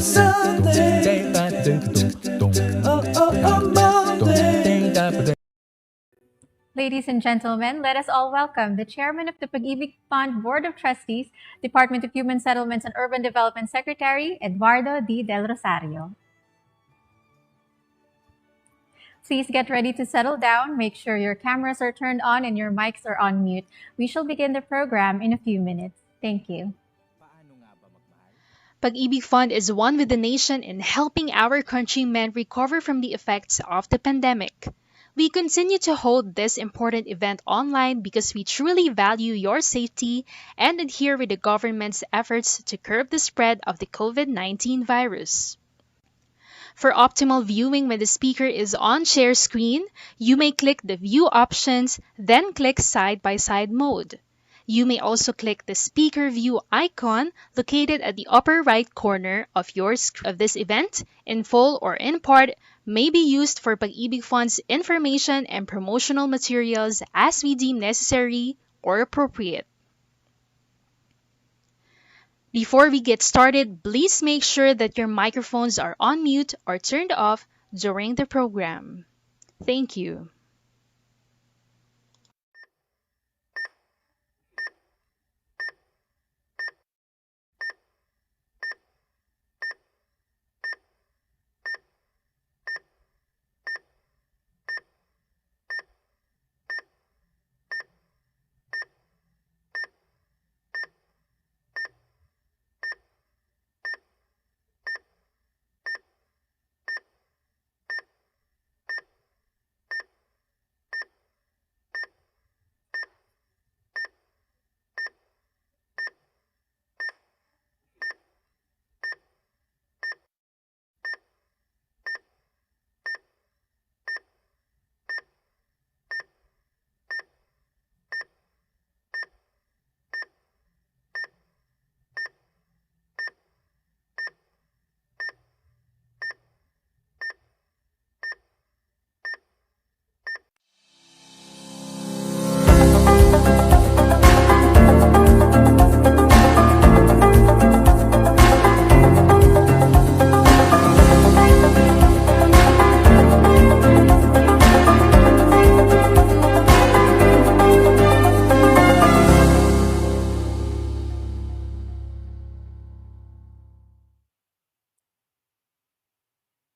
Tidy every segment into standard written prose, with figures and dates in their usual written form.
Sunday. Monday. Ladies and gentlemen, let us all welcome the Chairman of the PAG-IBIG Fund Board of Trustees, Department of Human Settlements and Urban Development Secretary, Eduardo D. Del Rosario. Please get ready to settle down. Make sure your cameras are turned on and your mics are on mute. We shall begin the program in a few minutes. Thank you. PAG-IBIG Fund is one with the nation in helping our countrymen recover from the effects of the pandemic. We continue to hold this important event online because we truly value your safety and adhere with the government's efforts to curb the spread of the COVID-19 virus. For optimal viewing when the speaker is on share screen, you may click the view options, then click side-by-side mode. You may also click the speaker view icon located at the upper right corner of your screen. Of this event, in full or in part, may be used for PAG-IBIG Fund's information and promotional materials as we deem necessary or appropriate. Before we get started, please make sure that your microphones are on mute or turned off during the program. Thank you.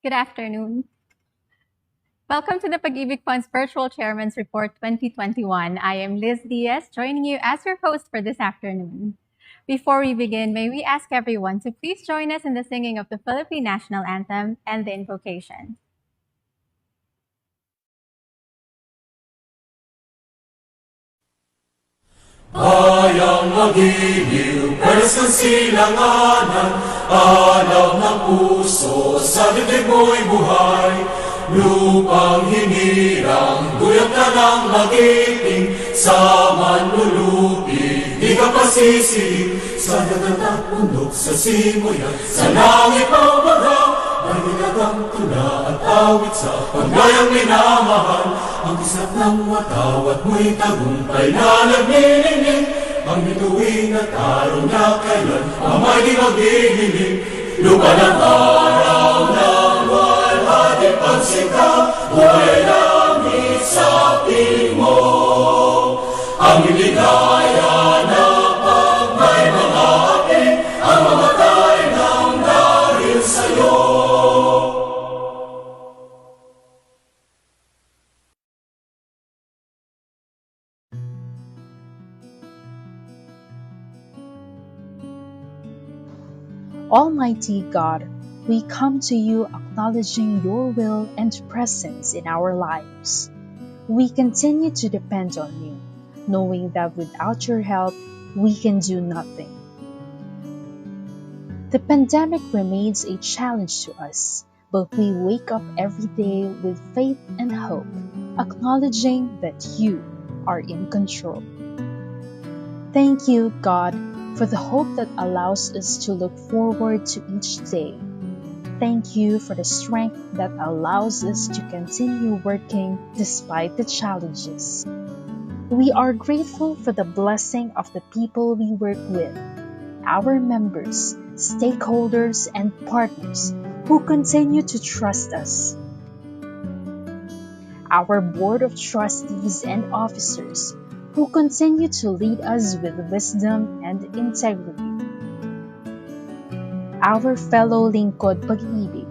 Good afternoon. Welcome to the PAG-IBIG Fund's Virtual Chairman's Report 2021. I am Liz Diaz, joining you as your host for this afternoon. Before we begin, may we ask everyone to please join us in the singing of the Philippine National Anthem and the invocation. Hayang magiliw, pweres ng silanganan, alam ng puso, sa dibdib mo'y buhay. Lupang hinirang, duyot ka ng magiting, sa manlulupi, di ka pasisilig. Sa dagat at bundok, sa simoyan, sa langit pabagak, ay nilagang tula at awit sa panggayang minamahal. Ang kisap ng watawat mo'y tagumpay na nagnilingin, ang bituin at araw na kailan amay di maghihiling. Lupa ng araw ng walhati pagsika, buhay langit sa piling mo. Ang iligaya na pag may mga api, ang mamatay ng dahil sa'yo. Almighty God, we come to you acknowledging your will and presence in our lives. We continue to depend on you, knowing that without your help, we can do nothing. The pandemic remains a challenge to us, but we wake up every day with faith and hope, acknowledging that you are in control. Thank you, God, for the hope that allows us to look forward to each day. Thank you for the strength that allows us to continue working despite the challenges. We are grateful for the blessing of the people we work with, our members, stakeholders, and partners who continue to trust us. Our Board of Trustees and officers who continue to lead us with wisdom and integrity. Our fellow Lingkod Pag-IBIG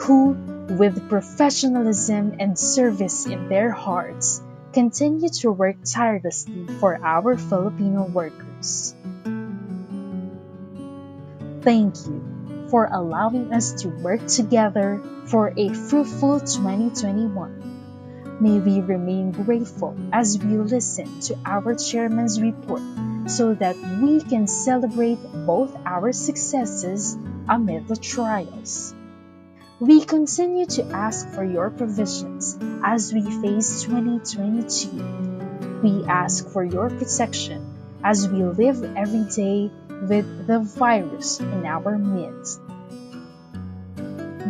who, with professionalism and service in their hearts, continue to work tirelessly for our Filipino workers. Thank you for allowing us to work together for a fruitful 2021. May we remain grateful as we listen to our chairman's report so that we can celebrate both our successes amid the trials. We continue to ask for your provisions as we face 2022. We ask for your protection as we live every day with the virus in our midst.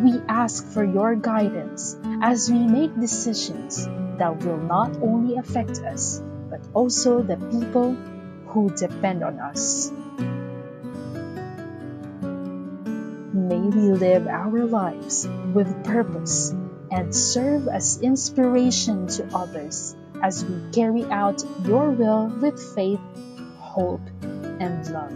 We ask for your guidance as we make decisions that will not only affect us, but also the people who depend on us. May we live our lives with purpose and serve as inspiration to others as we carry out your will with faith, hope, and love.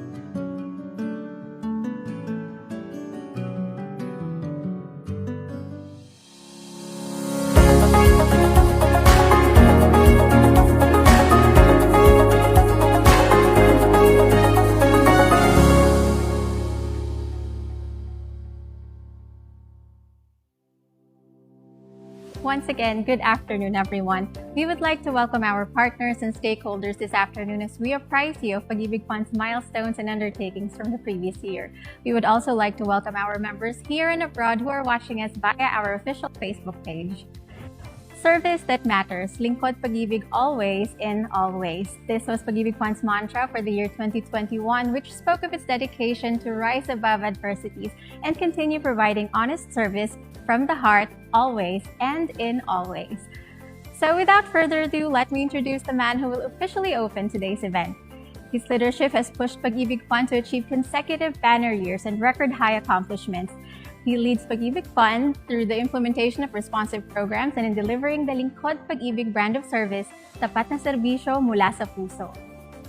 Once again, good afternoon, everyone. We would like to welcome our partners and stakeholders this afternoon as we apprise you of PAG-IBIG Fund's milestones and undertakings from the previous year. We would also like to welcome our members here and abroad who are watching us via our official Facebook page. Service that matters, Lingkod Pag-IBIG always in all ways. This was PAG-IBIG Fund's mantra for the year 2021, which spoke of its dedication to rise above adversities and continue providing honest service from the heart, always and in all ways. So without further ado, let me introduce the man who will officially open today's event. His leadership has pushed PAG-IBIG Fund to achieve consecutive banner years and record high accomplishments. He leads PAG-IBIG Fund through the implementation of responsive programs and in delivering the Lingkod Pag-IBIG brand of service, tapat na serbisyo mula sa puso.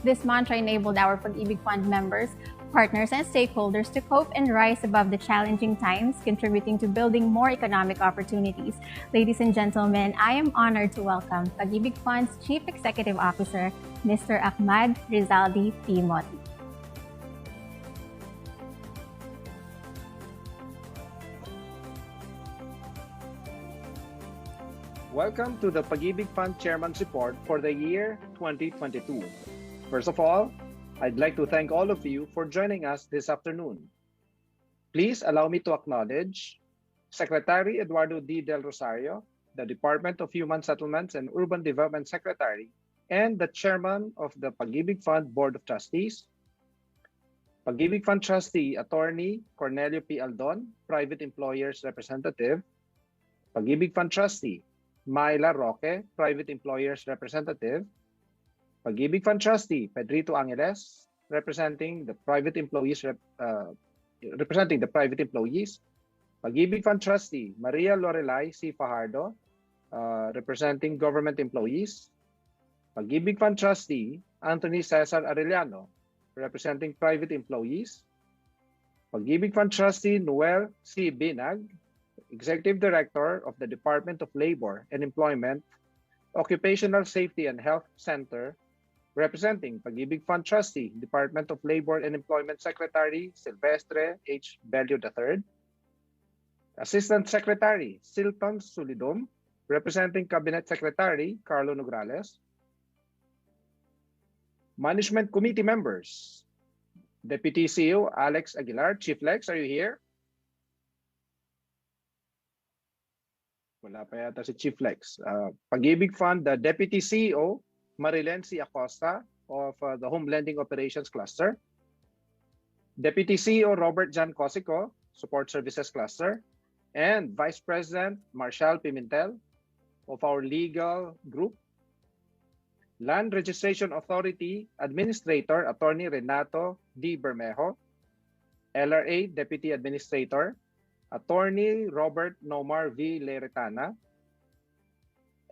This mantra enabled our PAG-IBIG Fund members, partners, and stakeholders to cope and rise above the challenging times, contributing to building more economic opportunities. Ladies and gentlemen, I am honored to welcome PAG-IBIG Fund's Chief Executive Officer, Mr. Ahmad Rizaldi P. Moti. Welcome to the PAG-IBIG Fund Chairman's Report for the year 2022. First of all, I'd like to thank all of you for joining us this afternoon. Please allow me to acknowledge Secretary Eduardo D. Del Rosario, the Department of Human Settlements and Urban Development Secretary, and the Chairman of the PAG-IBIG Fund Board of Trustees, PAG-IBIG Fund Trustee Attorney Cornelio P. Aldon, Private Employers Representative, PAG-IBIG Fund Trustee Myla Roque, Private Employers Representative, PAG-IBIG Fund Trustee Pedrito Angeles, representing the private employees, PAG-IBIG Fund Trustee Maria Lorelai C. Fajardo, representing government employees, PAG-IBIG Fund Trustee Anthony Cesar Arellano, representing private employees, PAG-IBIG Fund Trustee Noel C. Binag, Executive Director of the Department of Labor and Employment, Occupational Safety and Health Center, representing PAG-IBIG Fund Trustee, Department of Labor and Employment Secretary Silvestre H. Bello III, Assistant Secretary Silton Sulidum, representing Cabinet Secretary Carlo Nograles, Management Committee members, Deputy CEO Alex Aguilar. Chief Lex, are you here? Wala pa yata si Chief Lex. PAG-IBIG Fund, the Deputy CEO, Marilyn C. Acosta of the Home Lending Operations Cluster. Deputy CEO Robert Jan Cosico, Support Services Cluster. And Vice President Marshall Pimentel of our Legal Group. Land Registration Authority Administrator Attorney Renato D. Bermejo. LRA Deputy Administrator, Attorney Robert Nomar V. Leretana,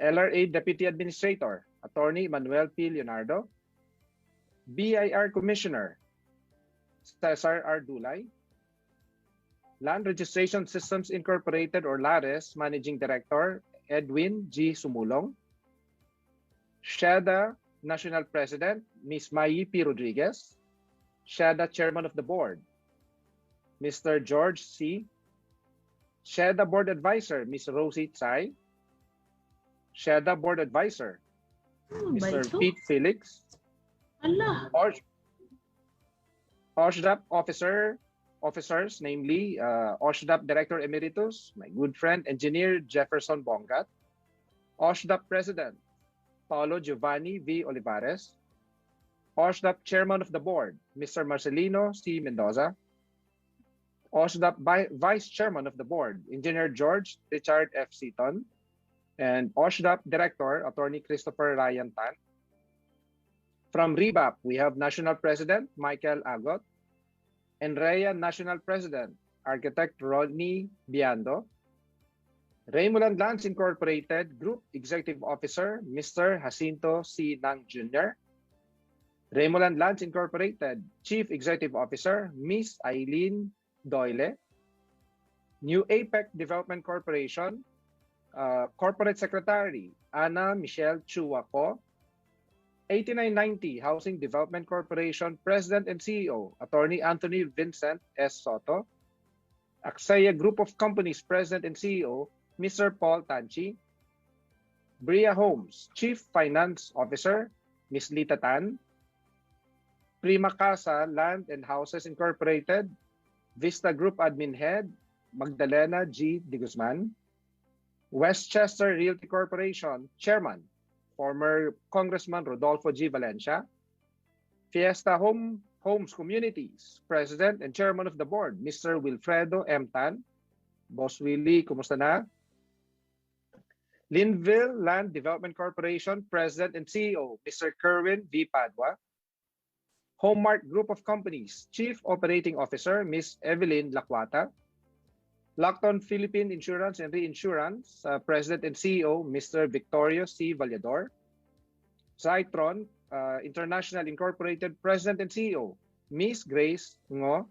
LRA Deputy Administrator, Attorney Manuel P. Leonardo, BIR Commissioner, Cesar R. Dulay, Land Registration Systems Incorporated or LARES Managing Director, Edwin G. Sumulong, SHEDA National President, Ms. Mayi P. Rodriguez, SHEDA Chairman of the Board, Mr. George C. SHEDA Board Advisor, Ms. Rosie Tsai, SHEDA Board Advisor, Ano ba Mr. ito? Pete Felix, Ala, OSHDAP officers, namely OSHDAP Director Emeritus, my good friend, Engineer Jefferson Bongat, OSHDAP President, Paulo Giovanni V. Olivares, OSHDAP Chairman of the Board, Mr. Marcelino C. Mendoza, OSHDAP Vice Chairman of the Board, Engineer George Richard F. Seaton, and OSHDAP Director, Attorney Christopher Ryan Tan. From REBAP, we have National President Michael Agot, and REA National President, Architect Rodney Biando, Raymuland Lands Incorporated Group Executive Officer, Mr. Jacinto C. Nang Jr., Raymuland Lands Incorporated Chief Executive Officer, Ms. Eileen Doyle, New APEC Development Corporation, Corporate Secretary, Ana Michelle Chuaco, 8990 Housing Development Corporation President and CEO, Attorney Anthony Vincent S. Soto, Aksaya Group of Companies President and CEO, Mr. Paul Tanchi, Bria Homes Chief Finance Officer, Ms. Lita Tan, Prima Casa Land and Houses Incorporated, Vista Group Admin Head, Magdalena G. De Guzman, Westchester Realty Corporation Chairman, former Congressman Rodolfo G. Valencia, Fiesta Homes Communities President and Chairman of the Board, Mr. Wilfredo M. Tan. Boss Willie, kumusta na? Linville Land Development Corporation President and CEO, Mr. Kerwin V. Padua. Homemart Group of Companies Chief Operating Officer, Ms. Evelyn Lacuata. Lacton Philippine Insurance and Reinsurance President and CEO, Mr. Victorio C. Vallador. Zytron International Incorporated President and CEO, Ms. Grace Ngo.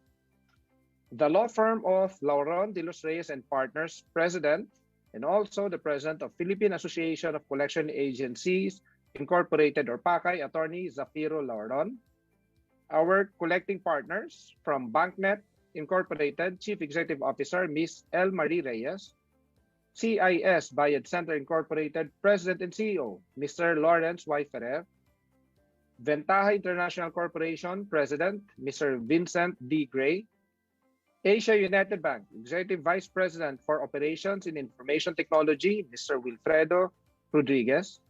The law firm of Lauron de los Reyes and Partners President, and also the President of Philippine Association of Collection Agencies Incorporated or PAG-IBIG, Attorney Zafiro Lauron. Our collecting partners from BankNet Incorporated, Chief Executive Officer, Ms. L. Marie Reyes. CIS Bayad Center Incorporated, President and CEO, Mr. Lawrence Y. Ferrer. Ventaja International Corporation, President, Mr. Vincent D. Gray. Asia United Bank, Executive Vice President for Operations in Information Technology, Mr. Wilfredo Rodriguez.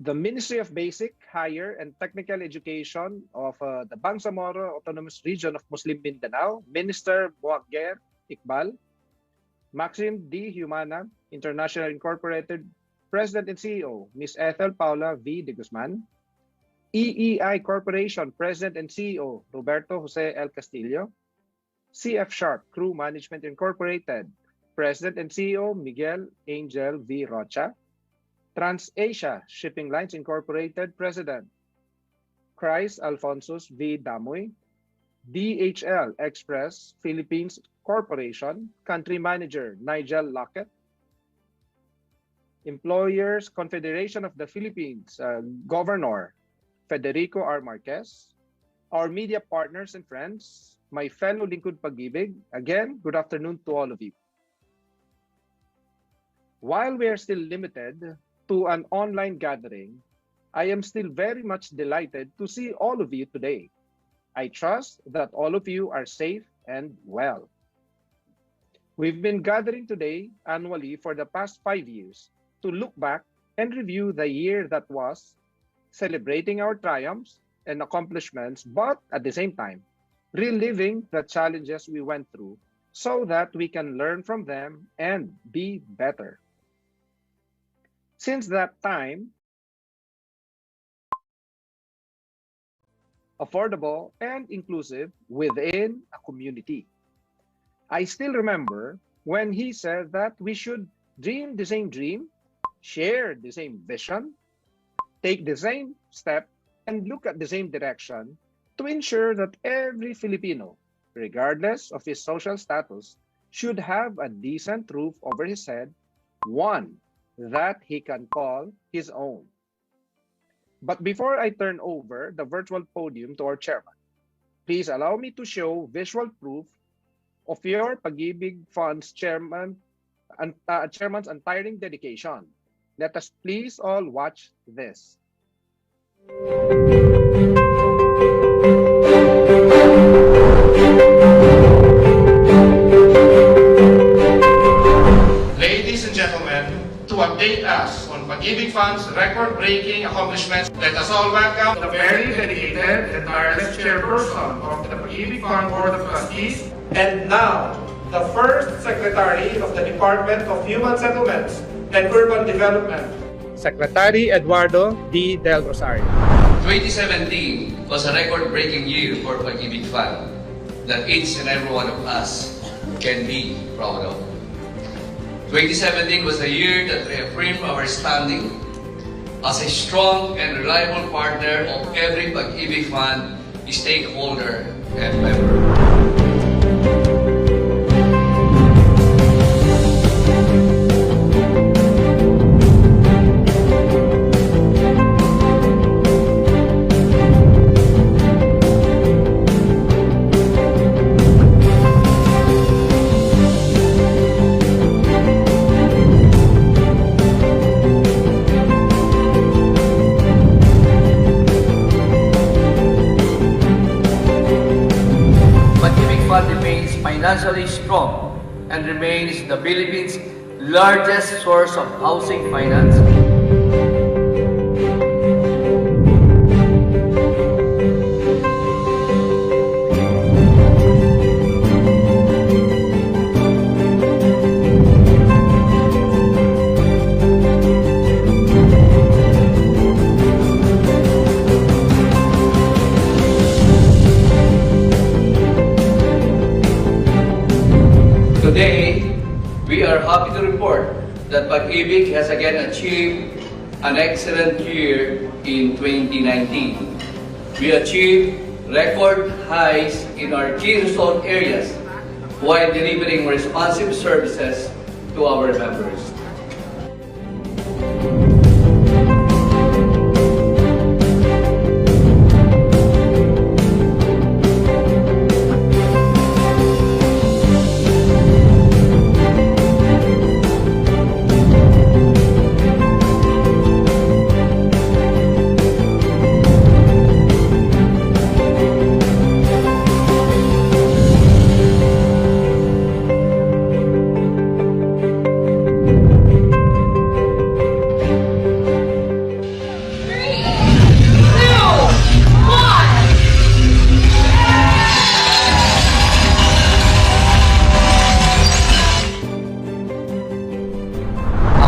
The Ministry of Basic, Higher, and Technical Education of the Bangsamoro Autonomous Region of Muslim Mindanao, Minister Boakger Iqbal. Maxim D. Humana International Incorporated President and CEO, Ms. Ethel Paula V. De Guzman. EEI Corporation President and CEO, Roberto Jose L. Castillo. CF Sharp Crew Management Incorporated President and CEO, Miguel Angel V. Rocha. TransAsia Shipping Lines Incorporated President, Chris Alfonsus V. Damoy. DHL Express Philippines Corporation Country Manager, Nigel Lockett. Employers Confederation of the Philippines Governor, Federico R. Marquez. Our media partners and friends, my fellow Lingkod Pag-IBIG, again, good afternoon to all of you. While we are still limited to an online gathering, I am still very much delighted to see all of you today. I trust that all of you are safe and well. We've been gathering today annually for the past 5 years to look back and review the year that was, celebrating our triumphs and accomplishments, but at the same time, reliving the challenges we went through so that we can learn from them and be better. Since that time, affordable, and inclusive within a community. I still remember when he said that we should dream the same dream, share the same vision, take the same step, and look at the same direction to ensure that every Filipino, regardless of his social status, should have a decent roof over his head, one that he can call his own. But before I turn over the virtual podium to our chairman, please allow me to show visual proof of your Pag-IBIG Fund's chairman's untiring dedication. Let us please all watch this. Ladies and gentlemen, to update us on Pag-IBIG Fund's record-breaking accomplishments, let us all welcome the very dedicated and tireless chairperson of the Pag-IBIG Fund Board of Trustees, and now the first Secretary of the Department of Human Settlements and Urban Development, Secretary Eduardo D. Del Rosario. 2017 was a record-breaking year for Pag-IBIG Fund that each and every one of us can be proud of. 2017 was a year that reaffirmed our standing as a strong and reliable partner of every Pag-IBIG Fund stakeholder and member. Financially strong and remains the Philippines' largest source of housing finance. Today, we are happy to report that Pag-IBIG has again achieved an excellent year in 2019. We achieved record highs in our key resort areas while delivering responsive services to our members.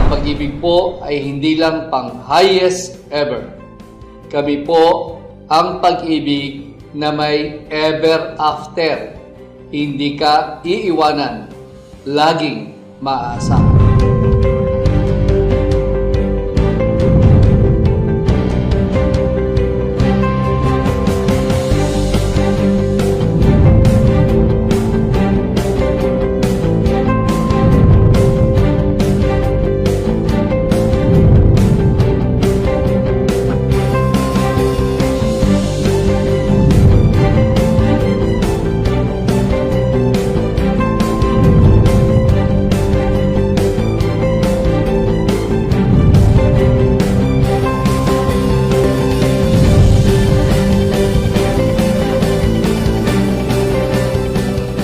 Pag-IBIG po ay hindi lang pang highest ever. Kami po ang Pag-IBIG na may ever after. Hindi ka iiwanan. Laging maaasahan.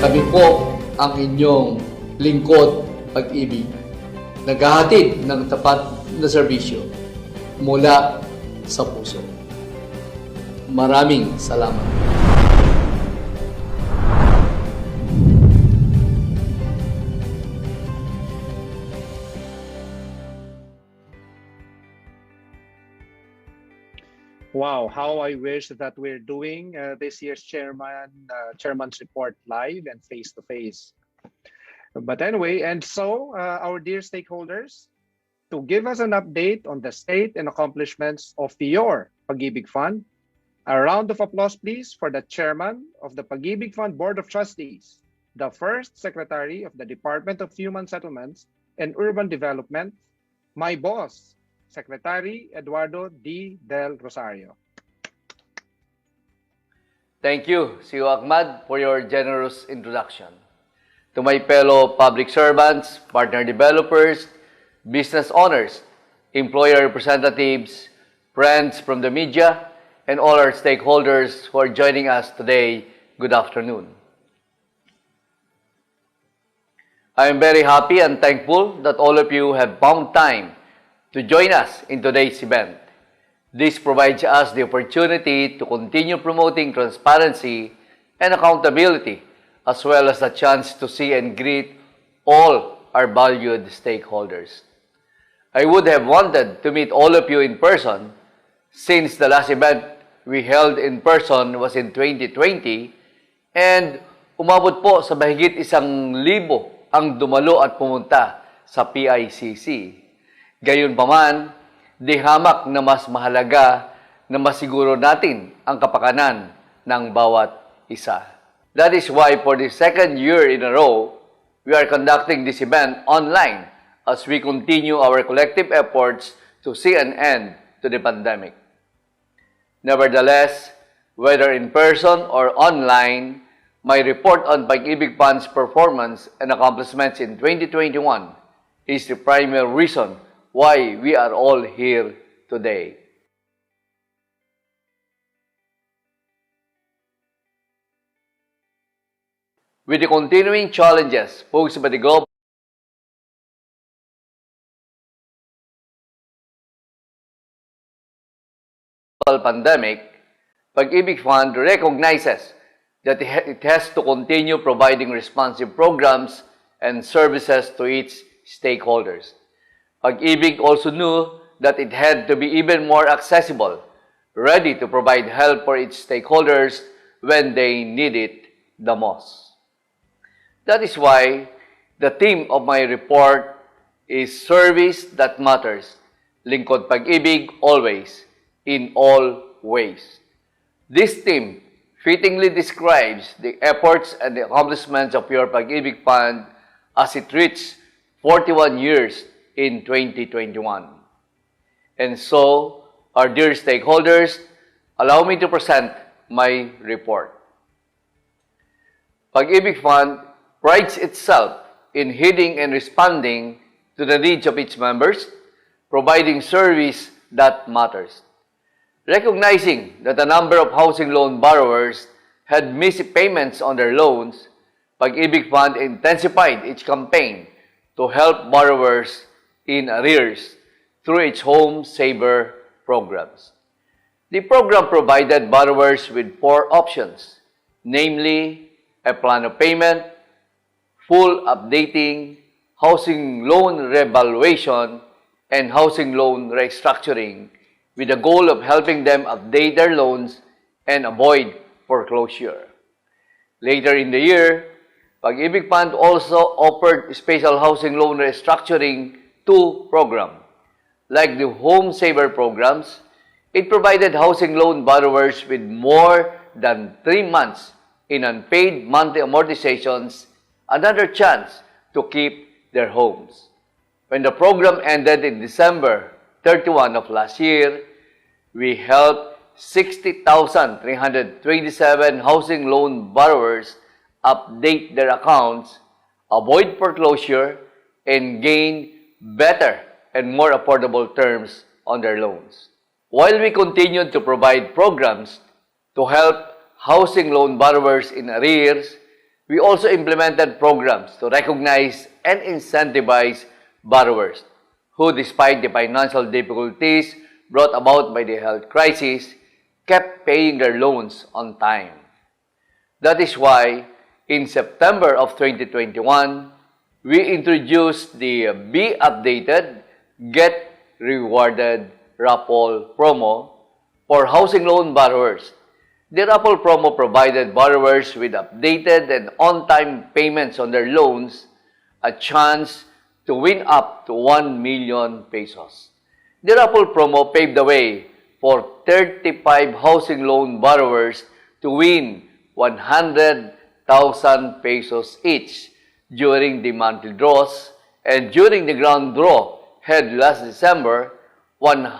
Kami po ang inyong lingkod Pag-IBIG, naghahatid ng tapat na serbisyo mula sa puso. Maraming salamat. Wow, how I wish that we're doing this year's chairman's report live and face to face. But anyway, and so our dear stakeholders, to give us an update on the state and accomplishments of your Pag-IBIG Fund, a round of applause, please, for the chairman of the Pag-IBIG Fund Board of Trustees, the first secretary of the Department of Human Settlements and Urban Development, my boss, Secretary Eduardo D. Del Rosario. Thank you, CEO Ahmad, for your generous introduction. To my fellow public servants, partner developers, business owners, employer representatives, friends from the media, and all our stakeholders who are joining us today, good afternoon. I am very happy and thankful that all of you have found time to join us in today's event. This provides us the opportunity to continue promoting transparency and accountability, as well as the chance to see and greet all our valued stakeholders. I would have wanted to meet all of you in person since the last event we held in person was in 2020 and umabot po sa mahigit 1,000 ang dumalo at pumunta sa PICC. Gayunpaman, di hamak na mas mahalaga na masiguro natin ang kapakanan ng bawat isa. That is why for the second year in a row, we are conducting this event online as we continue our collective efforts to see an end to the pandemic. Nevertheless, whether in person or online, my report on Pag-IBIG Fund's performance and accomplishments in 2021 is the primary reason why we are all here today. With the continuing challenges posed by the global pandemic, Pag-IBIG Fund recognizes that it has to continue providing responsive programs and services to its stakeholders. Pag-IBIG also knew that it had to be even more accessible, ready to provide help for its stakeholders when they need it the most. That is why the theme of my report is Service That Matters, Lingkod Pag-IBIG Always, in all ways. This theme fittingly describes the efforts and the accomplishments of your Pag-IBIG Fund as it reached 41 years in 2021. And so, our dear stakeholders, allow me to present my report. Pag-IBIG Fund prides itself in heeding and responding to the needs of its members, providing service that matters. Recognizing that a number of housing loan borrowers had missed payments on their loans, Pag-IBIG Fund intensified its campaign to help borrowers in arrears through its Home Saver programs. The program provided borrowers with 4 options, namely a plan of payment, full updating, housing loan revaluation, and housing loan restructuring, with the goal of helping them update their loans and avoid foreclosure. Later in the year, Pag-IBIG Fund also offered special housing loan restructuring 2 program. Like the Home Saver programs, it provided housing loan borrowers with more than 3 months in unpaid monthly amortizations another chance to keep their homes. When the program ended in December 31 of last year, we helped 60,327 housing loan borrowers update their accounts, avoid foreclosure, and gain better and more affordable terms on their loans. While we continued to provide programs to help housing loan borrowers in arrears, we also implemented programs to recognize and incentivize borrowers who, despite the financial difficulties brought about by the health crisis, kept paying their loans on time. That is why, in September of 2021, we introduced the Be Updated, Get Rewarded raffle promo, For housing loan borrowers, the raffle promo provided borrowers with updated and on-time payments on their loans a chance to win up to 1 million pesos. The raffle promo paved the way for 35 housing loan borrowers to win 100,000 pesos each during the monthly draws, and during the grand draw held last December, one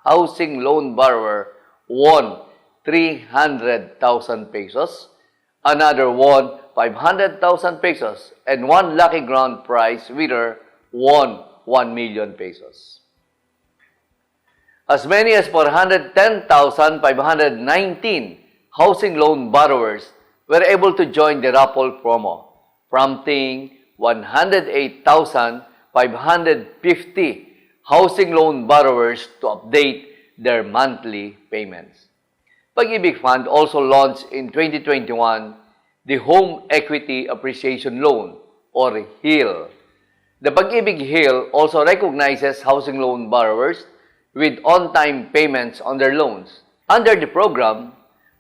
housing loan borrower won 300,000 pesos, another won 500,000 pesos, and one lucky grand prize winner won 1 million pesos. As many as 410,519 housing loan borrowers were able to join the raffle promo, prompting 108,550 housing loan borrowers to update their monthly payments. PAG-IBIG Fund also launched in 2021 the Home Equity Appreciation Loan, or HEAL. The PAG-IBIG HEAL also recognizes housing loan borrowers with on-time payments on their loans. Under the program,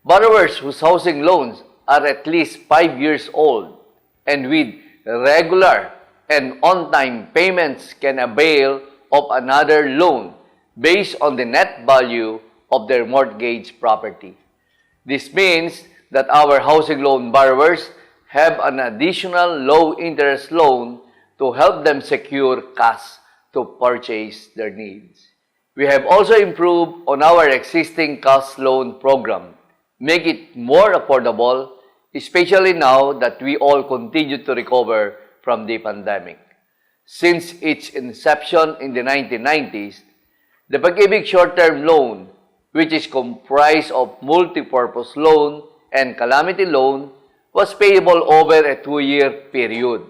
borrowers whose housing loans are at least 5 years old and with regular and on-time payments can avail of another loan based on the net value of their mortgage property. This means that our housing loan borrowers have an additional low-interest loan to help them secure cash to purchase their needs. We have also improved on our existing cash loan program, make it more affordable, especially now that we all continue to recover from the pandemic. Since its inception in the 1990s, the PAG-IBIG short-term loan, which is comprised of multi-purpose loan and calamity loan, was payable over a 2-year period.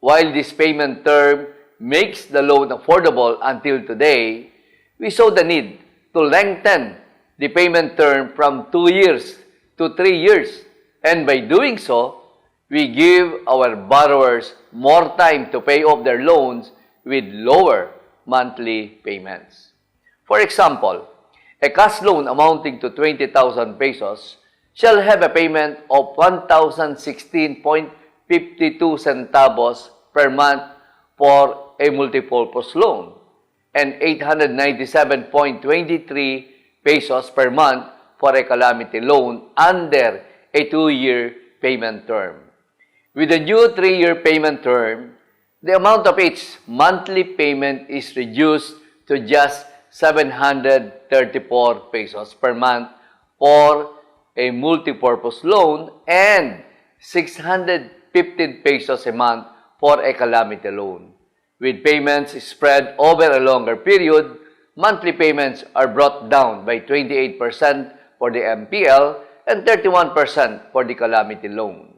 While this payment term makes the loan affordable until today, we saw the need to lengthen the payment term from 2 years to 3 years. And by doing so, we give our borrowers more time to pay off their loans with lower monthly payments. For example, a cash loan amounting to 20,000 pesos shall have a payment of 1,016.52 centavos per month for a multipurpose loan and 897.23 pesos per month for a calamity loan under a 2-year payment term. With the new 3-year payment term, the amount of each monthly payment is reduced to just 734 pesos per month for a multipurpose loan and 615 pesos a month for a calamity loan. With payments spread over a longer period, monthly payments are brought down by 28% for the MPL and 31% for the calamity loan.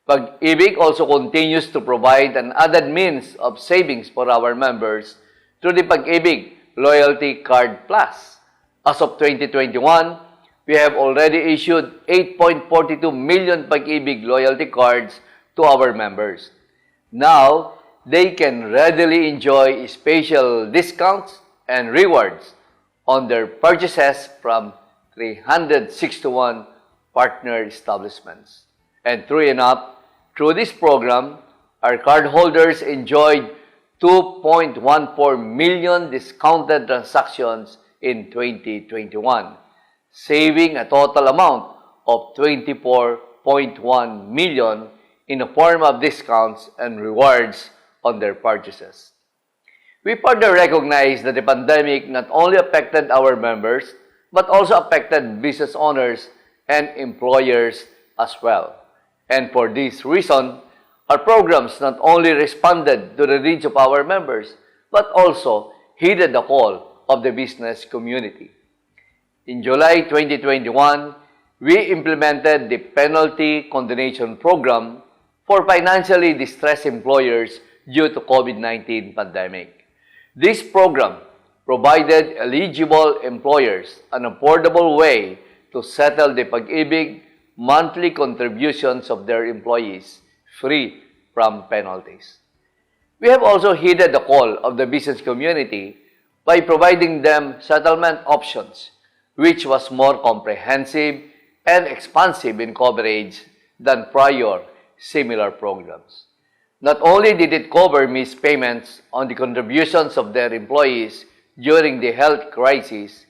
PAG-IBIG also continues to provide an added means of savings for our members through the PAG-IBIG Loyalty Card Plus. As of 2021, we have already issued 8.42 million PAG-IBIG loyalty cards to our members. Now, they can readily enjoy special discounts and rewards on their purchases from 361 partner establishments. And true enough, through this program, our cardholders enjoyed 2.14 million discounted transactions in 2021, saving a total amount of 24.1 million in the form of discounts and rewards on their purchases. We further recognize that the pandemic not only affected our members, but also affected business owners and employers as well. And for this reason, our programs not only responded to the needs of our members, but also heeded the call of the business community. In July 2021, we implemented the Penalty Condonation Program for financially distressed employers due to COVID-19 pandemic. This program provided eligible employers an affordable way to settle the PAG-IBIG monthly contributions of their employees free from penalties. We have also heeded the call of the business community by providing them settlement options which was more comprehensive and expansive in coverage than prior similar programs. Not only did it cover missed payments on the contributions of their employees during the health crisis,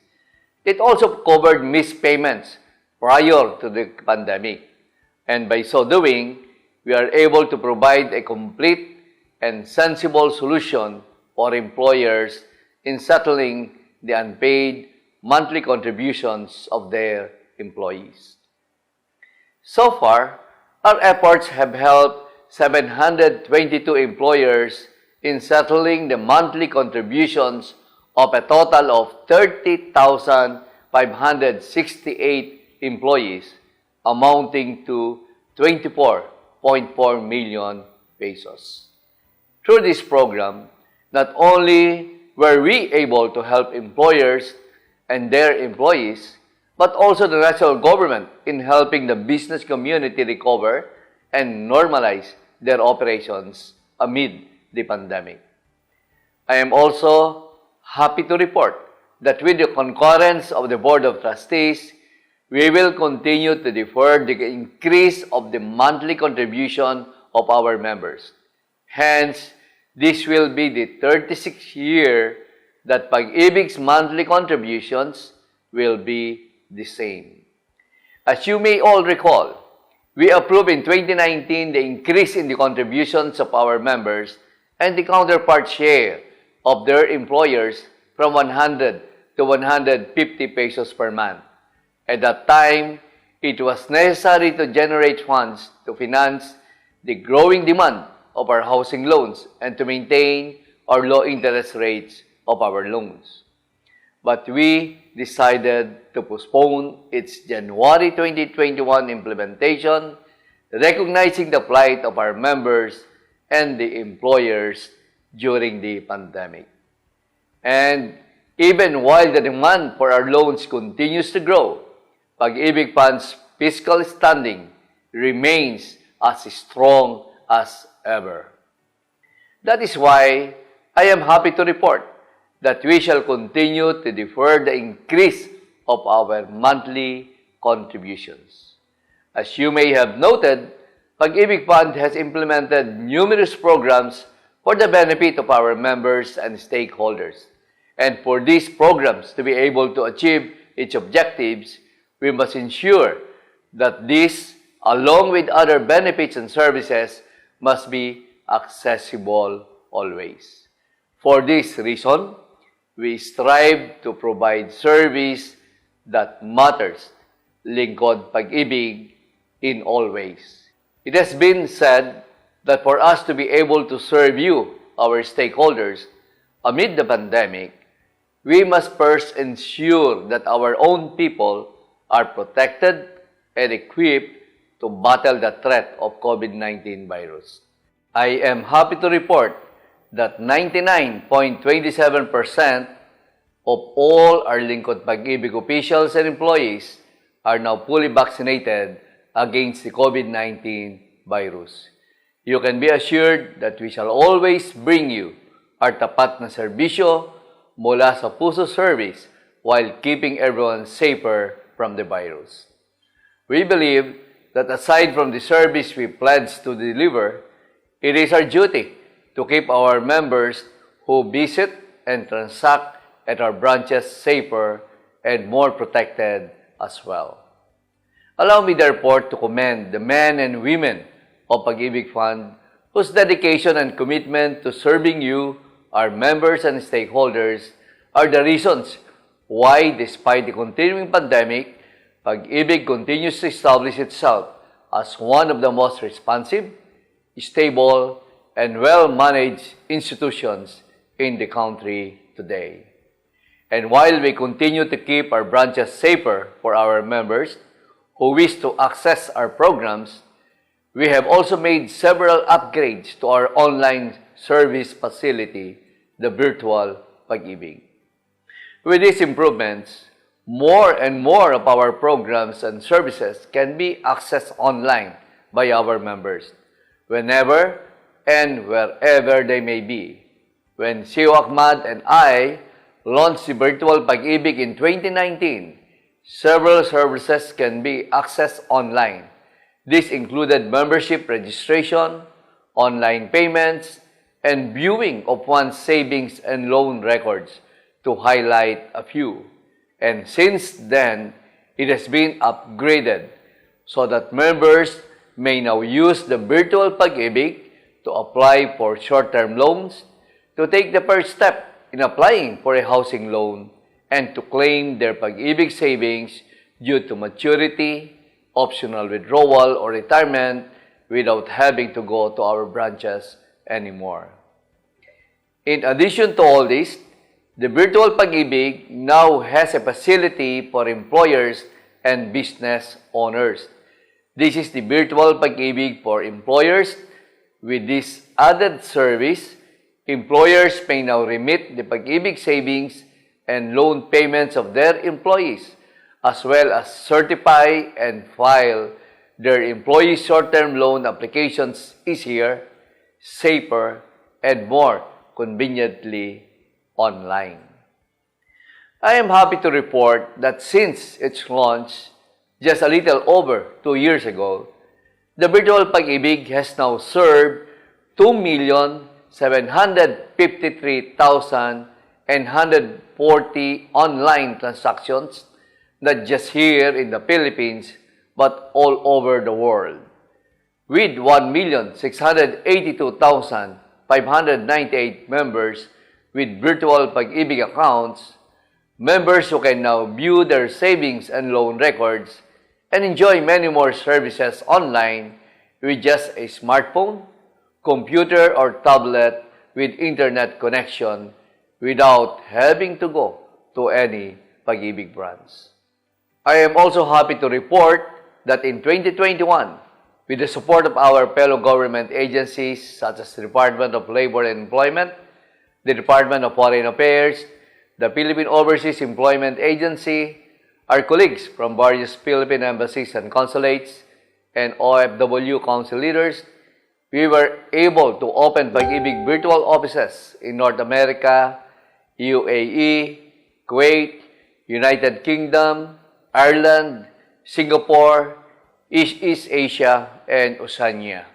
it also covered missed payments prior to the pandemic. And by so doing, we are able to provide a complete and sensible solution for employers in settling the unpaid monthly contributions of their employees. So far, our efforts have helped 722 employers in settling the monthly contributions of a total of 30,568 employees, amounting to 24.4 million pesos. Through this program, not only were we able to help employers and their employees, but also the national government in helping the business community recover and normalize their operations amid the pandemic. I am also happy to report that with the concurrence of the Board of Trustees, we will continue to defer the increase of the monthly contribution of our members. Hence, this will be the 36th year that PAG-IBIG's monthly contributions will be the same. As you may all recall, we approved in 2019 the increase in the contributions of our members and the counterpart share of their employers from 100 to 150 pesos per month. At that time, it was necessary to generate funds to finance the growing demand of our housing loans and to maintain our low interest rates of our loans. But we decided to postpone its January 2021 implementation, recognizing the plight of our members and the employers during the pandemic. And even while the demand for our loans continues to grow, PAG-IBIG Fund's fiscal standing remains as strong as ever. That is why I am happy to report that we shall continue to defer the increase of our monthly contributions. As you may have noted, PAG-IBIG Fund has implemented numerous programs for the benefit of our members and stakeholders. And for these programs to be able to achieve its objectives, we must ensure that these, along with other benefits and services, must be accessible always. For this reason, we strive to provide service that matters, lingkod pag-ibig, in all ways. It has been said that for us to be able to serve you, our stakeholders, amid the pandemic, we must first ensure that our own people are protected and equipped to battle the threat of COVID-19 virus. I am happy to report that 99.27% of all our Lingkod Pag-IBIG officials and employees are now fully vaccinated against the COVID-19 virus. You can be assured that we shall always bring you our tapat na serbisyo mula sa puso service while keeping everyone safer from the virus. We believe that aside from the service we pledge to deliver, it is our duty to keep our members who visit and transact at our branches safer and more protected as well. Allow me therefore to commend the men and women of PAG-IBIG Fund whose dedication and commitment to serving you, our members and stakeholders, are the reasons why, despite the continuing pandemic, PAG-IBIG continues to establish itself as one of the most responsive, stable, and well-managed institutions in the country today. And while we continue to keep our branches safer for our members who wish to access our programs, we have also made several upgrades to our online service facility, the virtual PAG-IBIG. With these improvements, more and more of our programs and services can be accessed online by our members, whenever and wherever they may be. When CEO Ahmad and I launched the virtual PAG-IBIG in 2019, Several services can be accessed online. This included membership registration, online payments, and viewing of one's savings and loan records, to highlight a few. And since then, it has been upgraded so that members may now use the virtual PAG-IBIG to apply for short-term loans, to take the first step in applying for a housing loan, and to claim their PAG-IBIG savings due to maturity, optional withdrawal, or retirement without having to go to our branches anymore. In addition to all this, the virtual PAG-IBIG now has a facility for employers and business owners. This is the virtual PAG-IBIG for employers. With this added service, employers may now remit the PAG-IBIG savings and loan payments of their employees, as well as certify and file their employee short-term loan applications easier, safer, and more conveniently online. I am happy to report that since its launch just a little over 2 years ago, the virtual PAG-IBIG has now served 2,753,140 online transactions, not just here in the Philippines, but all over the world. With 1,682,598 members with virtual PAG-IBIG accounts, members who can now view their savings and loan records and enjoy many more services online with just a smartphone, computer, or tablet with internet connection without having to go to any PAG-IBIG branch. I am also happy to report that in 2021, with the support of our fellow government agencies such as the Department of Labor and Employment, the Department of Foreign Affairs, the Philippine Overseas Employment Agency, our colleagues from various Philippine embassies and consulates, and OFW council leaders, we were able to open PAG-IBIG virtual offices in North America, UAE, Kuwait, United Kingdom, Ireland, Singapore, East Asia, and Oceania.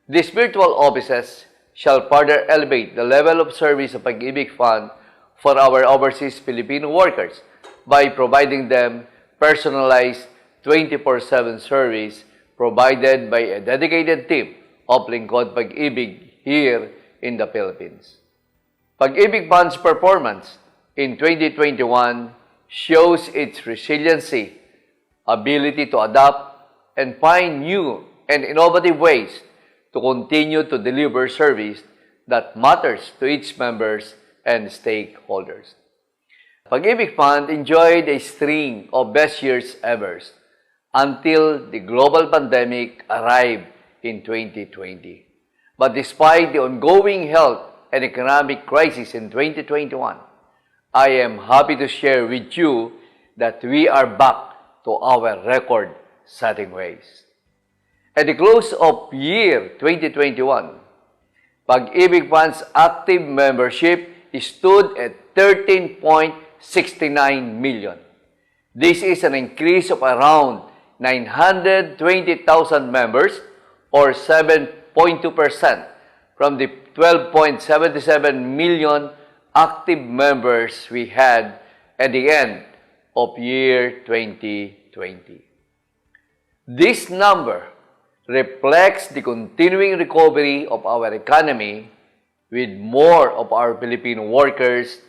These virtual offices shall further elevate the level of service of PAG-IBIG Fund for our overseas Filipino workers by providing them personalized 24/7 service provided by a dedicated team of Lingkod PAG-IBIG here in the Philippines. PAG-IBIG Fund's performance in 2021 shows its resiliency, ability to adapt, and find new and innovative ways to continue to deliver service that matters to its members and stakeholders. PAG-IBIG Fund enjoyed a string of best years ever until the global pandemic arrived in 2020. But despite the ongoing health and economic crisis in 2021, I am happy to share with you that we are back to our record-setting ways. At the close of year 2021, PAG-IBIG Fund's active membership stood at 13.69 million. This is an increase of around 920,000 members or 7.2% from the 12.77 million active members we had at the end of year 2020. This number reflects the continuing recovery of our economy, with more of our Filipino workers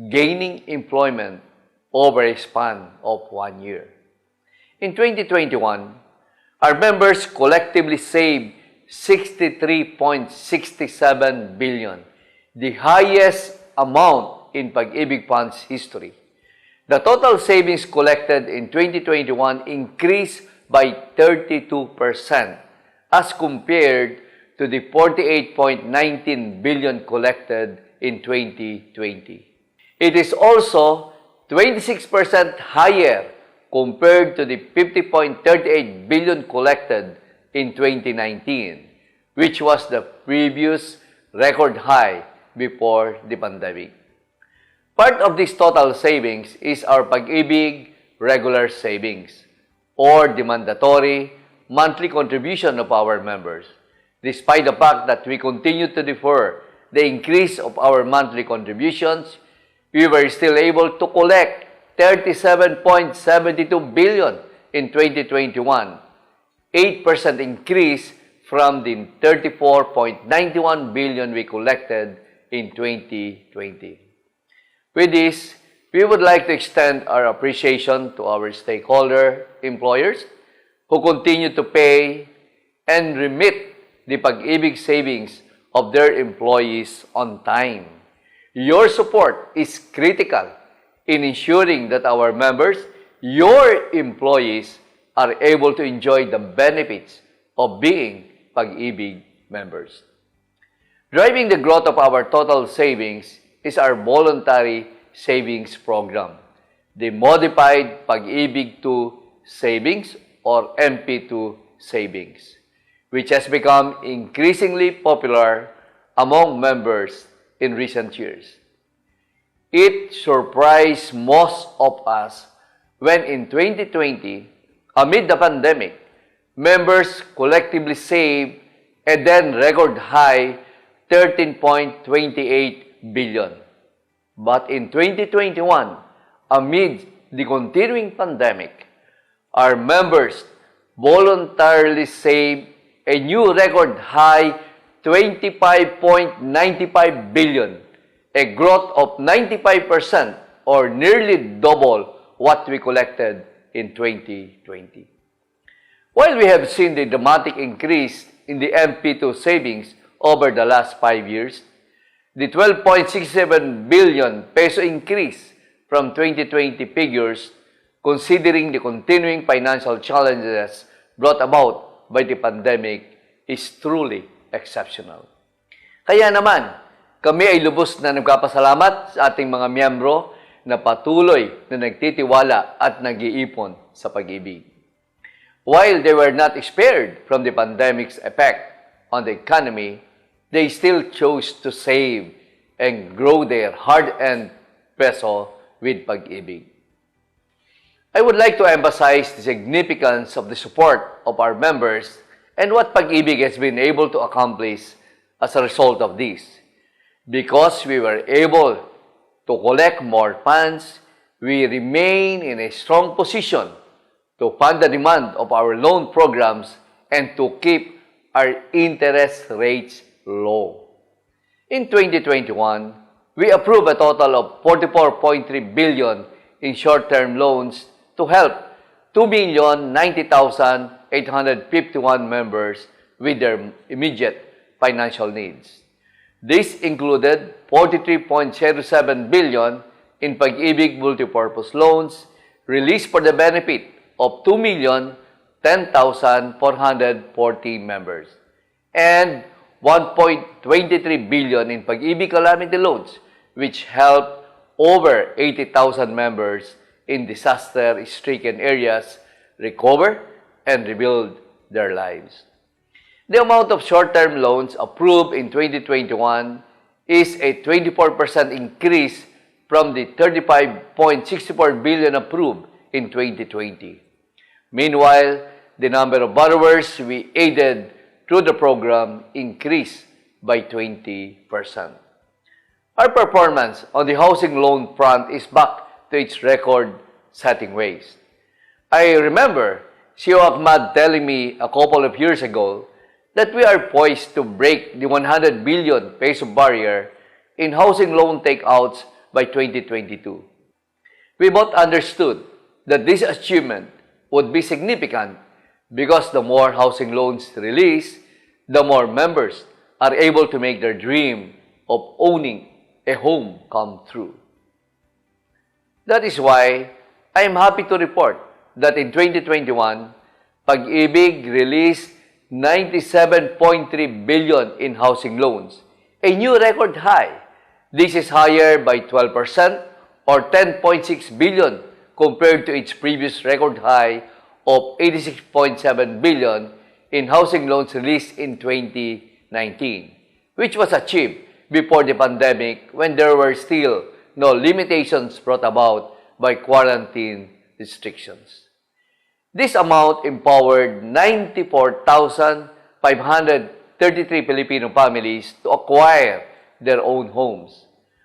gaining employment over a span of 1 year. In 2021, our members collectively saved 63.67 billion, the highest amount in PAG-IBIG Fund's history. The total savings collected in 2021 increased by 32% as compared to the 48.19 billion collected in 2020. It is also 26% higher compared to the 50.38 billion collected in 2019, which was the previous record high before the pandemic. Part of this total savings is our PAG-IBIG regular savings or the mandatory monthly contribution of our members. Despite the fact that we continue to defer the increase of our monthly contributions, we were still able to collect 37.72 billion in 2021, 8% increase from the 34.91 billion we collected in 2020. With this, we would like to extend our appreciation to our stakeholder employers who continue to pay and remit the PAG-IBIG savings of their employees on time. Your support is critical in ensuring that our members, your employees, are able to enjoy the benefits of being PAG-IBIG members. Driving the growth of our total savings is our voluntary savings program, the modified PAG-IBIG 2 savings or MP2 savings, which has become increasingly popular among members in recent years. It surprised most of us when in 2020, amid the pandemic, members collectively saved a then record high 13.28 billion. But in 2021, amid the continuing pandemic, our members voluntarily saved a new record high 25.95 billion, a growth of 95% or nearly double what we collected in 2020. While we have seen the dramatic increase in the MP2 savings over the last 5 years, the 12.67 billion peso increase from 2020 figures, considering the continuing financial challenges brought about by the pandemic, is truly exceptional. Kaya naman, kami ay lubos na nagpapasalamat sa ating mga miyembro na patuloy na nagtitiwala at nag-iipon sa PAG-IBIG. While they were not spared from the pandemic's effect on the economy, they still chose to save and grow their hard-earned peso with PAG-IBIG. I would like to emphasize the significance of the support of our members and what PAG-IBIG has been able to accomplish as a result of this. Because we were able to collect more funds, we remain in a strong position to fund the demand of our loan programs and to keep our interest rates low. In 2021, we approved a total of 44.3 billion in short-term loans to help 2,090,851 members with their immediate financial needs. This included 43.07 billion in PAG-IBIG multipurpose loans released for the benefit of 2,010,440 members and 1.23 billion in PAG-IBIG calamity loans, which helped over 80,000 members in disaster-stricken areas recover and rebuild their lives. The amount of short-term loans approved in 2021 is a 24% increase from the 35.64 billion approved in 2020. Meanwhile, the number of borrowers we aided through the program increased by 20%. Our performance on the housing loan front is back to its record-setting ways. I remember CEO Ahmad telling me a couple of years ago that we are poised to break the 100 billion peso barrier in housing loan takeouts by 2022. We both understood that this achievement would be significant because the more housing loans released, the more members are able to make their dream of owning a home come true. That is why I am happy to report that in 2021, PAG-IBIG released 97.3 billion in housing loans, a new record high. This is higher by 12% or 10.6 billion compared to its previous record high of 86.7 billion in housing loans released in 2019, which was achieved before the pandemic when there were still no limitations brought about by quarantine restrictions. This amount empowered 94,533 Filipino families to acquire their own homes,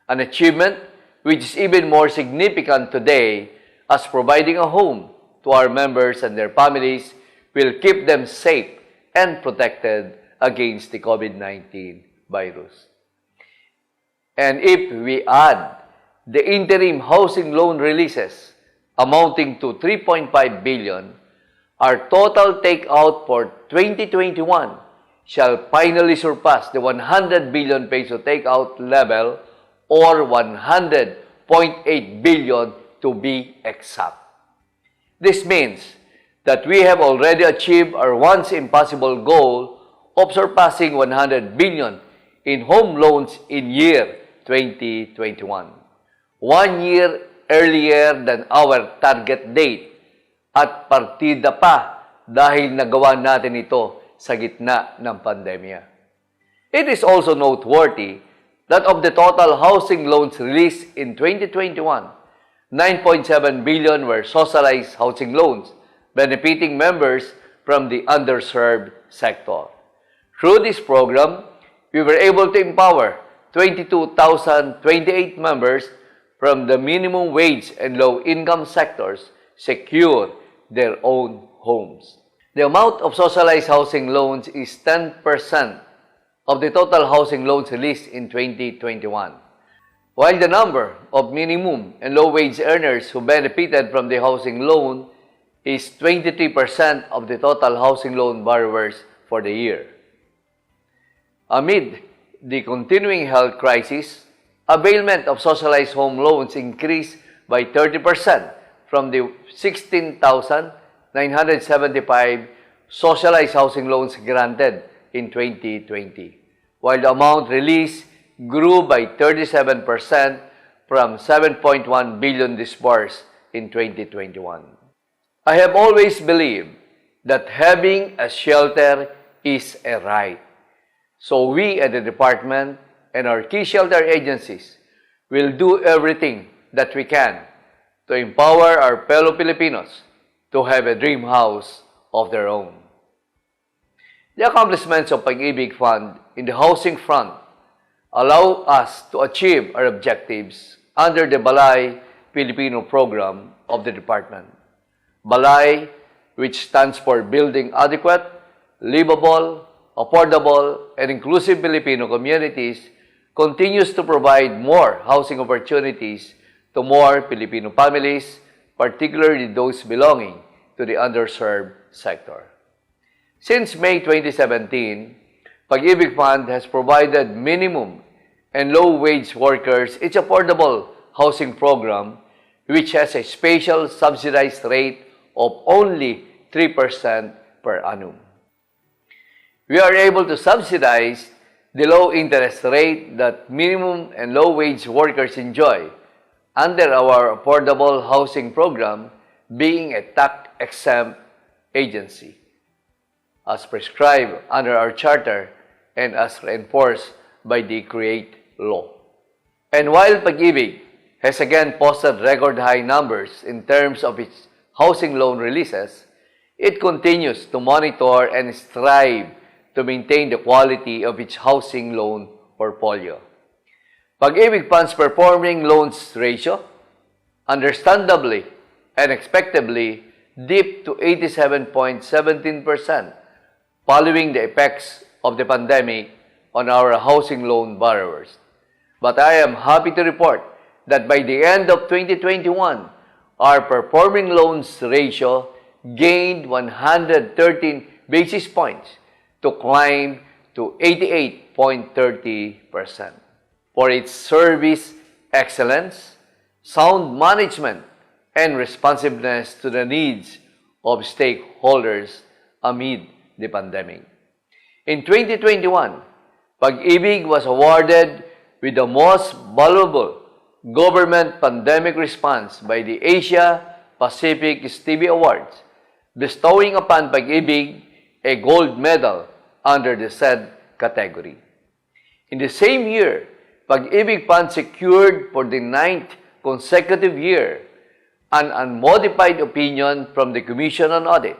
an achievement which is even more significant today as providing a home to our members and their families will keep them safe and protected against the COVID-19 virus. And if we add the interim housing loan releases amounting to 3.5 billion, our total takeout for 2021 shall finally surpass the 100 billion peso takeout level, or 100.8 billion to be exact. This means that we have already achieved our once impossible goal of surpassing 100 billion in home loans in year 2021. 1 year earlier than our target date, at partida pa dahil nagawa natin ito sa gitna ng pandemya. It is also noteworthy that of the total housing loans released in 2021, 9.7 billion were socialized housing loans, benefiting members from the underserved sector. Through this program, we were able to empower 22,028 members from the minimum wage and low-income sectors secure their own homes. The amount of socialized housing loans is 10% of the total housing loans released in 2021, while the number of minimum and low-wage earners who benefited from the housing loan is 23% of the total housing loan borrowers for the year. Amid the continuing health crisis, availment of socialized home loans increased by 30% from the 16,975 socialized housing loans granted in 2020, while the amount released grew by 37% from 7.1 billion disbursed in 2021. I have always believed that having a shelter is a right. So we at the department and our key shelter agencies will do everything that we can to empower our fellow Filipinos to have a dream house of their own. The accomplishments of PAG-IBIG Fund in the housing front allow us to achieve our objectives under the Balay Filipino program of the department. Balay, which stands for Building Adequate, Livable, Affordable, and Inclusive Filipino Communities, continues to provide more housing opportunities to more Filipino families, particularly those belonging to the underserved sector. Since May 2017, PAG-IBIG Fund has provided minimum and low-wage workers its affordable housing program, which has a special subsidized rate of only 3% per annum. We are able to subsidize the low interest rate that minimum and low-wage workers enjoy under our affordable housing program, being a tax-exempt agency, as prescribed under our charter and as reinforced by the CREATE law. And while PAG-IBIG has again posted record high numbers in terms of its housing loan releases, it continues to monitor and strive to maintain the quality of its housing loan portfolio. PAG-IBIG Fund's performing loans ratio, understandably and expectably, dipped to 87.17% following the effects of the pandemic on our housing loan borrowers. But I am happy to report that by the end of 2021, our performing loans ratio gained 113 basis points to climb to 88.30%. For its service excellence, sound management, and responsiveness to the needs of stakeholders amid the pandemic. In 2021, PAG-IBIG was awarded with the most valuable government pandemic response by the Asia Pacific Stevie Awards, bestowing upon PAG-IBIG a gold medal under the said category. In the same year, PAG-IBIG Fund secured for the 9th consecutive year an unmodified opinion from the Commission on Audit.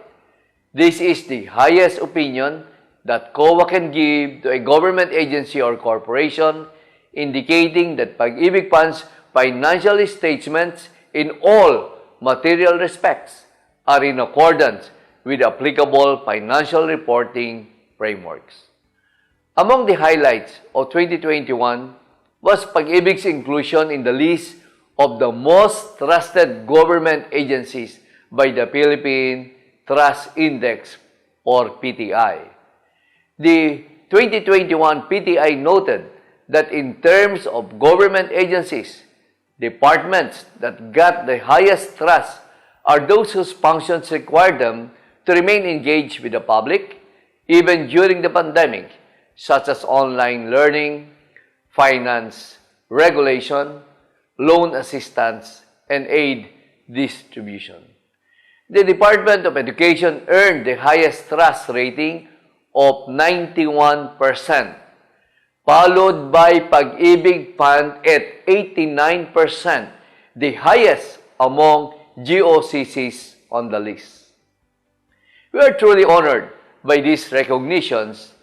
This is the highest opinion that COA can give to a government agency or corporation, indicating that PAG-IBIG Fund's financial statements in all material respects are in accordance with applicable financial reporting frameworks. Among the highlights of 2021 was PAG-IBIG's inclusion in the list of the most trusted government agencies by the Philippine Trust Index or PTI. The 2021 PTI noted that in terms of government agencies, departments that got the highest trust are those whose functions require them to remain engaged with the public, even during the pandemic, such as online learning, finance, regulation, loan assistance, and aid distribution. The Department of Education earned the highest trust rating of 91%, followed by PAG-IBIG Fund at 89%, the highest among GOCCs on the list. We are truly honored by these recognitions,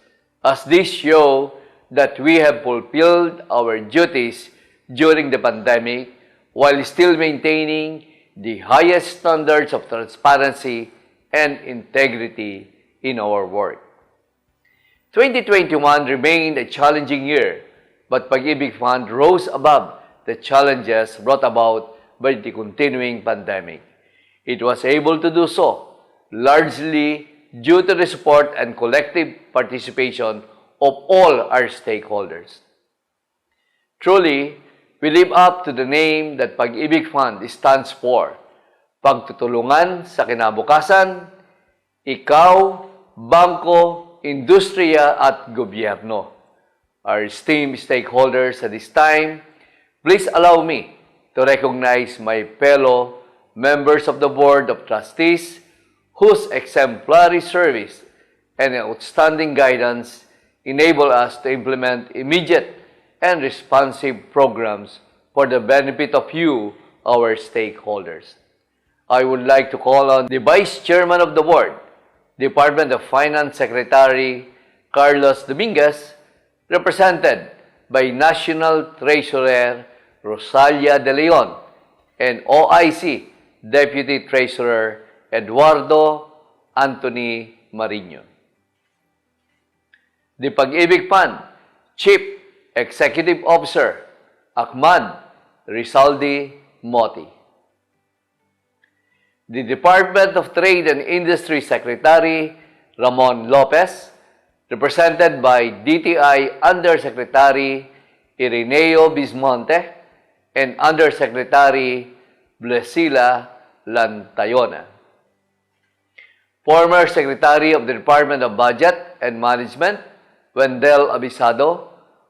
as these show that we have fulfilled our duties during the pandemic while still maintaining the highest standards of transparency and integrity in our work. 2021 remained a challenging year, but PAG-IBIG Fund rose above the challenges brought about by the continuing pandemic. It was able to do so largely due to the support and collective participation of all our stakeholders. Truly, we live up to the name that PAG-IBIG Fund stands for: pagtutulungan sa kinabukasan, ikaw, bangko, industriya at gobyerno. Our esteemed stakeholders at this time, please allow me to recognize my fellow members of the Board of Trustees whose exemplary service and outstanding guidance enable us to implement immediate and responsive programs for the benefit of you, our stakeholders. I would like to call on the Vice Chairman of the Board, Department of Finance Secretary Carlos Dominguez, represented by National Treasurer Rosalia De Leon, and OIC Deputy Treasurer Eduardo Anthony Marino. The PAG-IBIG Fund Chief Executive Officer Ahmad Rizaldi Moti. The Department of Trade and Industry Secretary Ramon Lopez, represented by DTI Undersecretary Irineo Bismonte and Undersecretary Blesila Lantayona. Former Secretary of the Department of Budget and Management Wendell Abisado,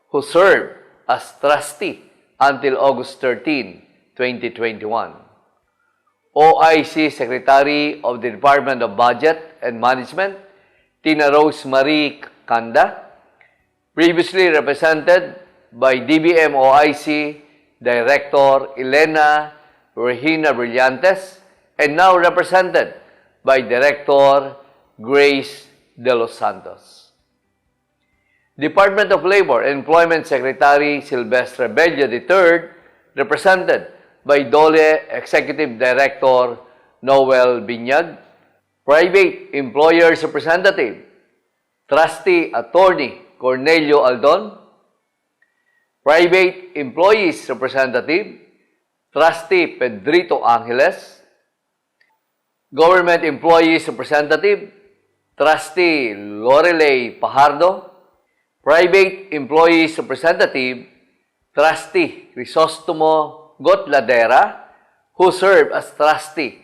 who served as trustee until August 13, 2021. OIC Secretary of the Department of Budget and Management, Tina Rose Marie Kanda, previously represented by DBM OIC Director Elena Regina Brillantes, and now represented by Director Grace De Los Santos. Department of Labor and Employment Secretary Silvestre Bello III, represented by DOLE Executive Director Noel Binyag. Private Employers Representative, Trustee Attorney Cornelio Aldon. Private Employees Representative, Trustee Pedrito Angeles. Government Employees Representative, Trustee Lorelei Pajardo. Private Employees Representative, Trustee Crisostomo Gotladera, who served as trustee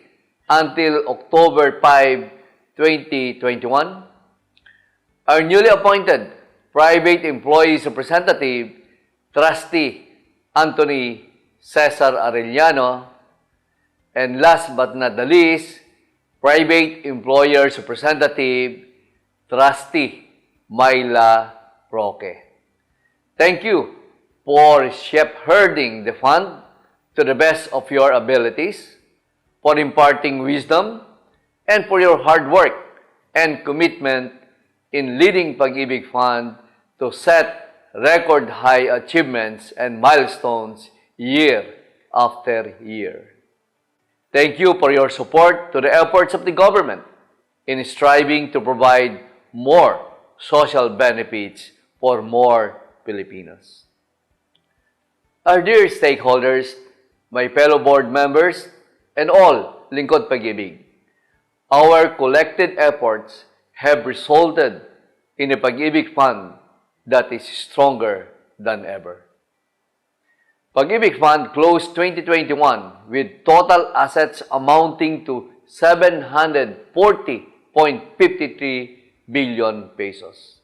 until October 5, 2021. Our newly appointed Private Employees Representative, Trustee Anthony Cesar Arellano. And last but not the least, Private Employers Representative, Trustee Myla Roque. Thank you for shepherding the fund to the best of your abilities, for imparting wisdom, and for your hard work and commitment in leading PAG-IBIG Fund to set record high achievements and milestones year after year. Thank you for your support to the efforts of the government in striving to provide more social benefits for more Filipinos. Our dear stakeholders, my fellow board members, and all Lingkod PAG-IBIG, our collected efforts have resulted in a PAG-IBIG Fund that is stronger than ever. PAG-IBIG Fund closed 2021 with total assets amounting to 740.53 billion pesos.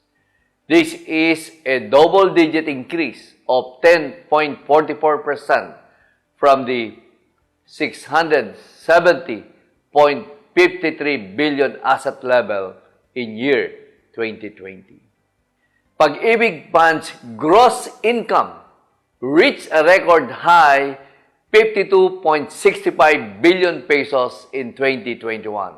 This is a double-digit increase of 10.44% from the 670.53 billion asset level in year 2020. PAG-IBIG Fund's gross income reached a record high 52.65 billion pesos in 2021.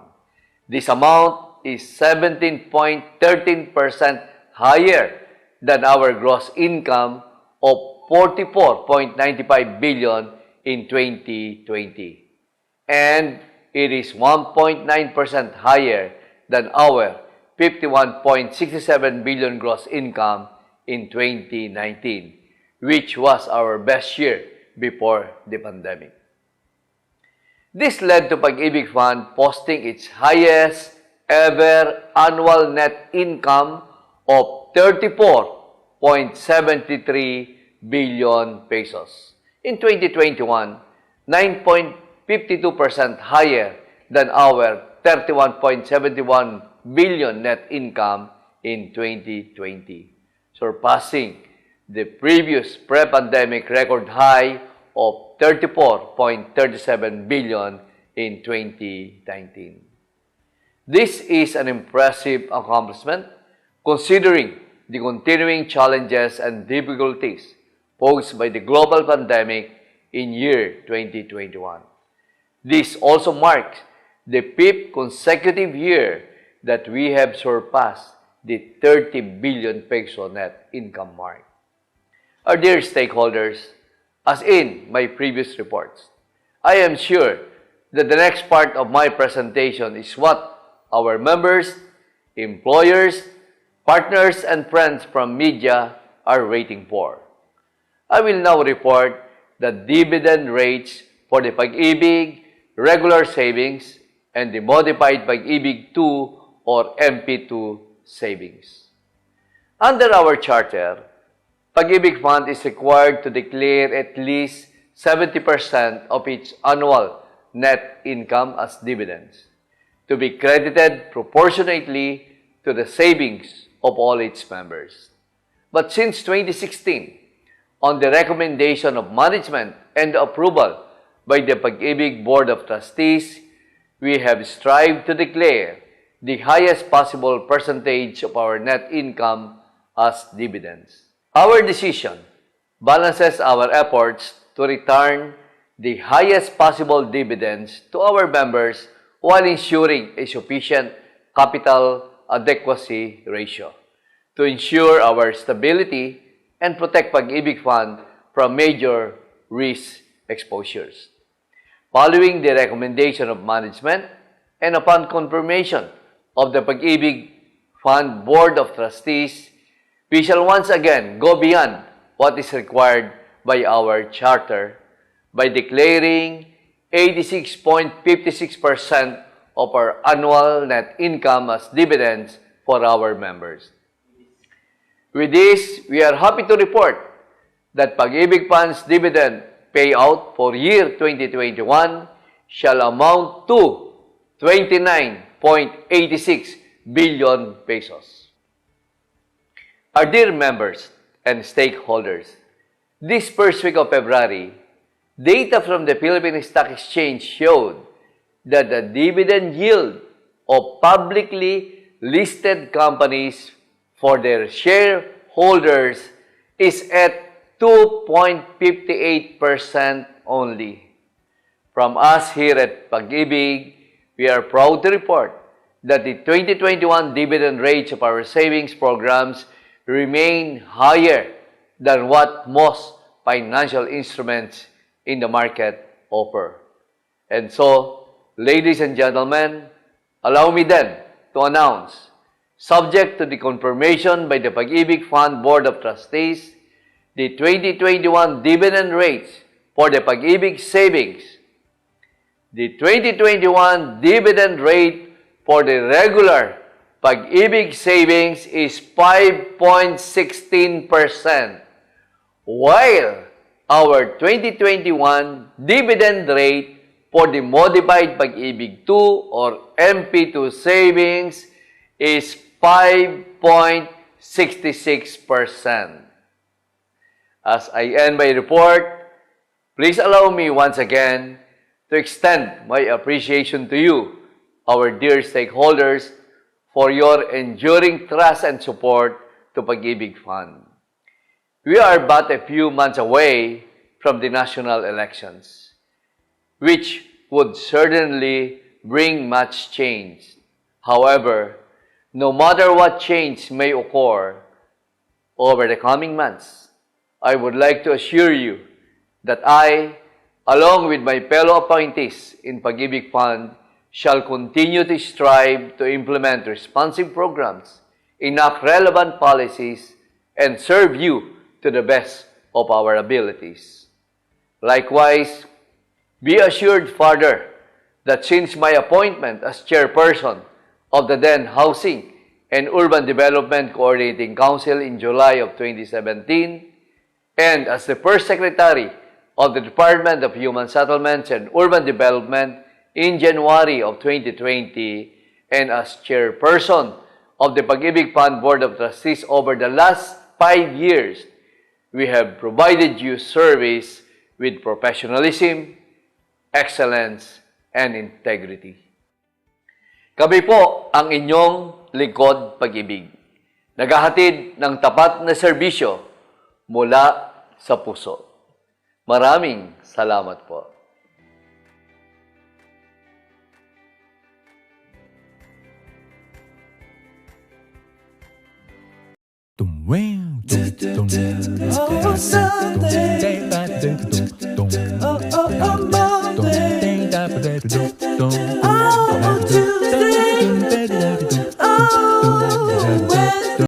This amount is 17.13% higher than our gross income of 44.95 billion in 2020. And it is 1.9% higher than our 51.67 billion gross income in 2019, which was our best year before the pandemic. This led to PAG-IBIG Fund posting its highest ever annual net income of 34.73 billion pesos. In 2021, 9.52% higher than our 31.71 billion net income in 2020, surpassing the previous pre-pandemic record high of 34.37 billion in 2019. This is an impressive accomplishment considering the continuing challenges and difficulties posed by the global pandemic in year 2021. This also marks the 5th consecutive year that we have surpassed the 30 billion peso net income mark. Our dear stakeholders, as in my previous reports, I am sure that the next part of my presentation is what our members, employers, partners, and friends from media are waiting for. I will now report the dividend rates for the PAG-IBIG regular savings and the modified PAG-IBIG 2 or MP2 savings. Under our charter, PAG-IBIG Fund is required to declare at least 70% of its annual net income as dividends, to be credited proportionately to the savings of all its members. But since 2016, on the recommendation of management and approval by the PAG-IBIG Board of Trustees, we have strived to declare the highest possible percentage of our net income as dividends. Our decision balances our efforts to return the highest possible dividends to our members while ensuring a sufficient capital adequacy ratio to ensure our stability and protect PAG-IBIG Fund from major risk exposures. Following the recommendation of management and upon confirmation of the PAG-IBIG Fund Board of Trustees, we shall once again go beyond what is required by our charter by declaring 86.56% of our annual net income as dividends for our members. With this, we are happy to report that PAG-IBIG Fund's dividend payout for year 2021 shall amount to 29.86 billion pesos. Our dear members and stakeholders, this first week of February, data from the Philippine Stock Exchange showed that the dividend yield of publicly listed companies for their shareholders is at 2.58% only. From us here at PAG-IBIG, we are proud to report that the 2021 dividend rates of our savings programs remain higher than what most financial instruments in the market offer. And so, ladies and gentlemen, allow me then to announce, subject to the confirmation by the PAG-IBIG Fund Board of Trustees, the 2021 dividend rates for the PAG-IBIG savings. The 2021 dividend rate for the regular PAG-IBIG savings is 5.16%, while our 2021 dividend rate for the modified PAG-IBIG 2 or MP2 savings is 5.66%. As I end my report, please allow me once again to extend my appreciation to you, our dear stakeholders, for your enduring trust and support to PAG-IBIG Fund. We are but a few months away from the national elections, which would certainly bring much change. However, no matter what change may occur over the coming months, I would like to assure you that I, along with my fellow appointees in PAG-IBIG Fund, shall continue to strive to implement responsive programs, enact relevant policies, and serve you to the best of our abilities. Likewise, be assured further that since my appointment as chairperson of the then Housing and Urban Development Coordinating Council in July of 2017, and as the first secretary of the Department of Human Settlements and Urban Development in January of 2020, and as chairperson of the PAG-IBIG Fund Board of Trustees over the last 5 years, we have provided you service with professionalism, excellence, and integrity. Kami po ang inyong lingkod PAG-IBIG, naghahatid ng tapat na serbisyo mula sa puso. Maraming salamat po. Oh, Monday.